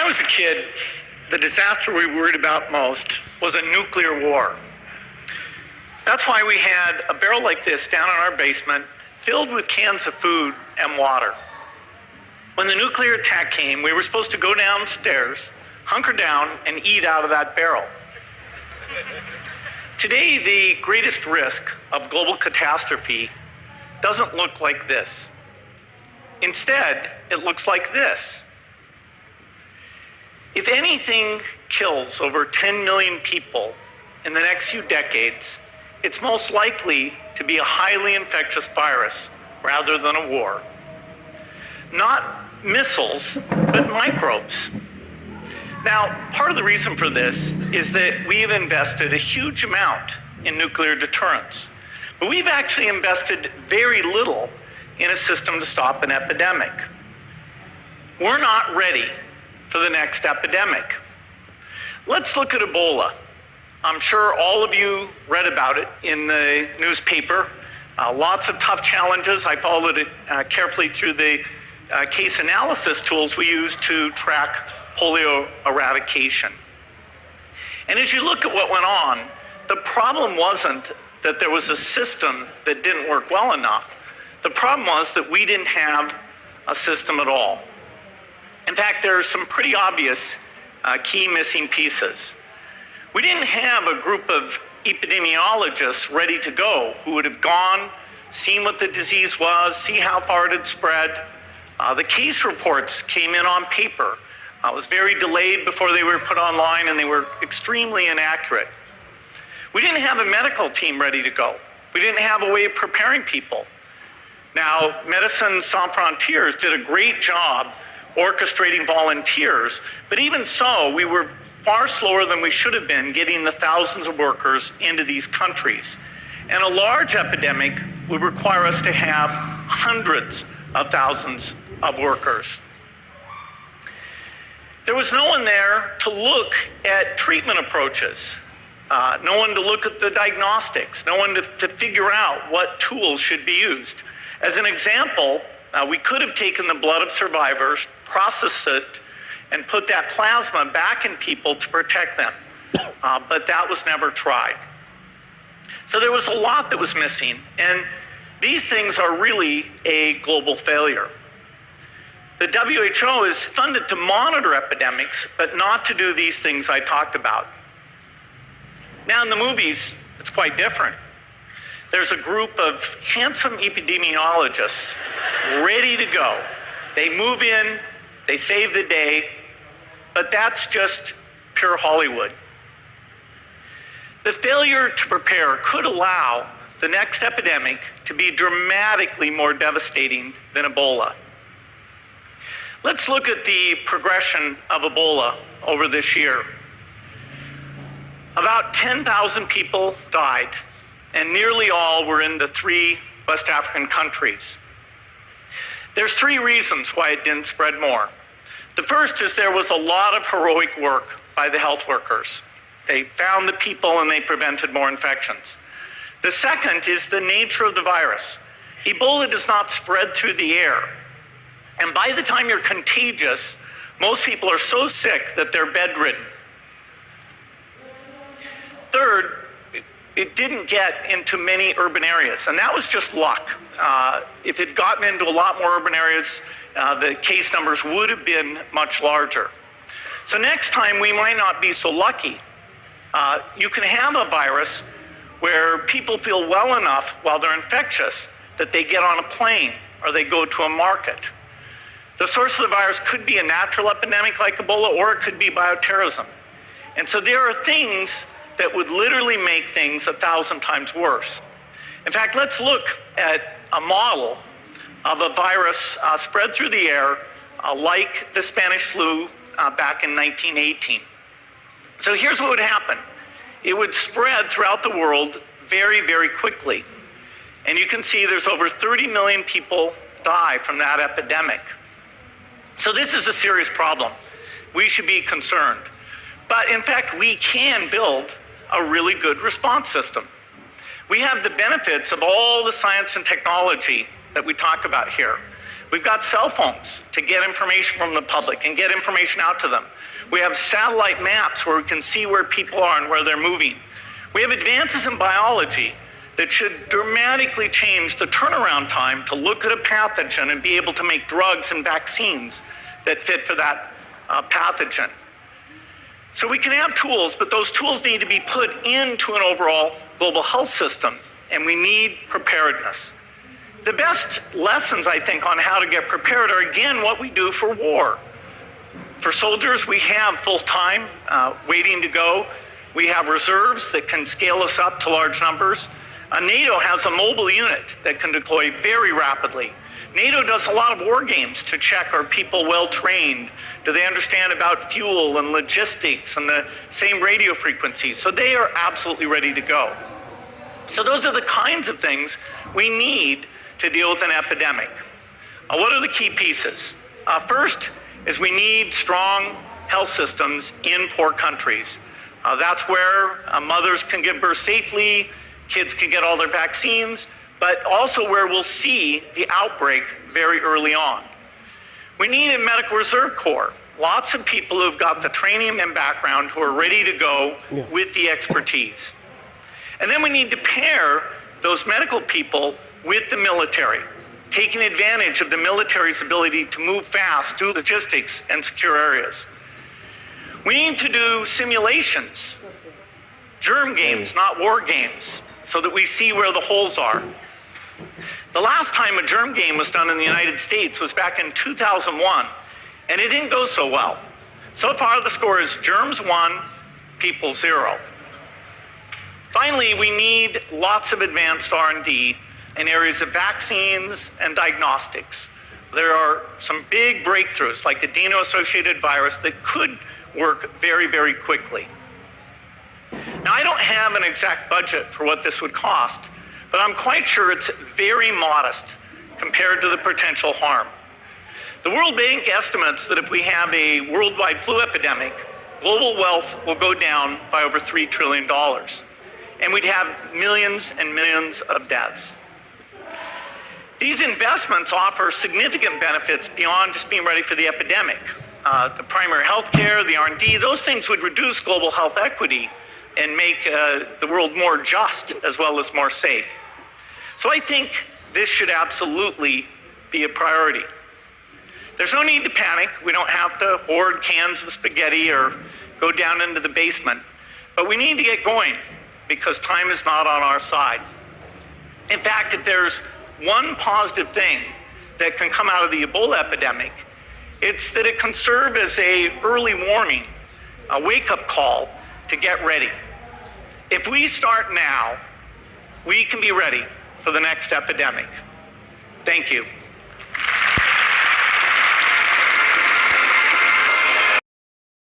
was a kid, the disaster we worried about most was a nuclear war. That's why we had a barrel like this down in our basement filled with cans of food and water. When the nuclear attack came, we were supposed to go downstairs, hunker down, and eat out of that barrel. Today, the greatest risk of global catastrophe doesn't look like this. Instead, it looks like this. If anything kills over 10 million people in the next few decades, it's most likely to be a highly infectious virus rather than a war. Not missiles, but microbes. Now, part of the reason for this is that we've invested a huge amount in nuclear deterrence, but we've actually invested very little in a system to stop an epidemic. We're not ready for the next epidemic. Let's look at Ebola. I'm sure all of you read about it in the newspaper. Lots of tough challenges. I followed it carefully through the case analysis tools we use to track polio eradication. And as you look at what went on, the problem wasn't that there was a system that didn't work well enough. The problem was that we didn't have a system at all. In fact, there are some pretty obvious key missing pieces. We didn't have a group of epidemiologists ready to go who would have gone, seen what the disease was, see how far it had spread. The case reports came in on paper. It was very delayed before they were put online, and they were extremely inaccurate. We didn't have a medical team ready to go. We didn't have a way of preparing people. Now, Médecins Sans Frontières did a great job orchestrating volunteers, but even so, we were far slower than we should have been getting the thousands of workers into these countries. And a large epidemic would require us to have hundreds of thousands of workers. There was no one there to look at treatment approaches, no one to look at the diagnostics, no one to figure out what tools should be used. As an example, we could have taken the blood of survivors, processed it, and put that plasma back in people to protect them, but that was never tried. So there was a lot that was missing, and these things are really a global failure. The WHO is funded to monitor epidemics, but not to do these things I talked about. Now in the movies, it's quite different. There's a group of handsome epidemiologists ready to go. They move in, they save the day, but that's just pure Hollywood. The failure to prepare could allow the next epidemic to be dramatically more devastating than Ebola. Let's look at the progression of Ebola over this year. About 10,000 people died, and nearly all were in the 3 West African countries. There's 3 reasons why it didn't spread more. The first is there was a lot of heroic work by the health workers. They found the people and they prevented more infections. The second is the nature of the virus. Ebola does not spread through the air. And by the time you're contagious, most people are so sick that they're bedridden. Third, it didn't get into many urban areas, and that was just luck. If it had gotten into a lot more urban areas, the case numbers would have been much larger. So next time, we might not be so lucky. You can have a virus where people feel well enough while they're infectious that they get on a plane or they go to a market. The source of the virus could be a natural epidemic like Ebola, or it could be bioterrorism. And so there are things that would literally make things 1,000 times worse. In fact, let's look at a model of a virus spread through the air like the Spanish flu back in 1918. So here's what would happen. It would spread throughout the world very, very quickly. And you can see there's over 30 million people die from that epidemic. So this is a serious problem. We should be concerned. But in fact, we can build a really good response system. We have the benefits of all the science and technology that we talk about here. We've got cell phones to get information from the public and get information out to them. We have satellite maps where we can see where people are and where they're moving. We have advances in biology that should dramatically change the turnaround time to look at a pathogen and be able to make drugs and vaccines that fit for that pathogen. So we can have tools, but those tools need to be put into an overall global health system, and we need preparedness. The best lessons, I think, on how to get prepared are, again, what we do for war. For soldiers, we have full-time waiting to go. We have reserves that can scale us up to large numbers. NATO has a mobile unit that can deploy very rapidly. NATO does a lot of war games to check, are people well trained? Do they understand about fuel and logistics and the same radio frequencies? So they are absolutely ready to go. So those are the kinds of things we need to deal with an epidemic. What are the key pieces? First is we need strong health systems in poor countries. That's where mothers can give birth safely, kids can get all their vaccines, but also where we'll see the outbreak very early on. We need a medical reserve corps. Lots of people who've got the training and background who are ready to go with the expertise. And then we need to pair those medical people with the military, taking advantage of the military's ability to move fast, do logistics, and secure areas. We need to do simulations, germ games, not war games, so that we see where the holes are. The last time a germ game was done in the United States was back in 2001, and it didn't go so well. So far, the score is germs 1, people 0. Finally, we need lots of advanced R&D in areas of vaccines and diagnostics. There are some big breakthroughs, like the adeno-associated virus, that could work very, very quickly. Now, I don't have an exact budget for what this would cost, but I'm quite sure it's very modest compared to the potential harm. The World Bank estimates that if we have a worldwide flu epidemic, global wealth will go down by over $3 trillion, and we'd have millions and millions of deaths. These investments offer significant benefits beyond just being ready for the epidemic. The primary health care, the R&D, those things would reduce global health equity and make the world more just as well as more safe. So I think this should absolutely be a priority. There's no need to panic. We don't have to hoard cans of spaghetti or go down into the basement, but we need to get going because time is not on our side. In fact, if there's one positive thing that can come out of the Ebola epidemic, it's that it can serve as an early warning, a wake-up call to get ready. If we start now, we can be ready for the next epidemic. Thank you.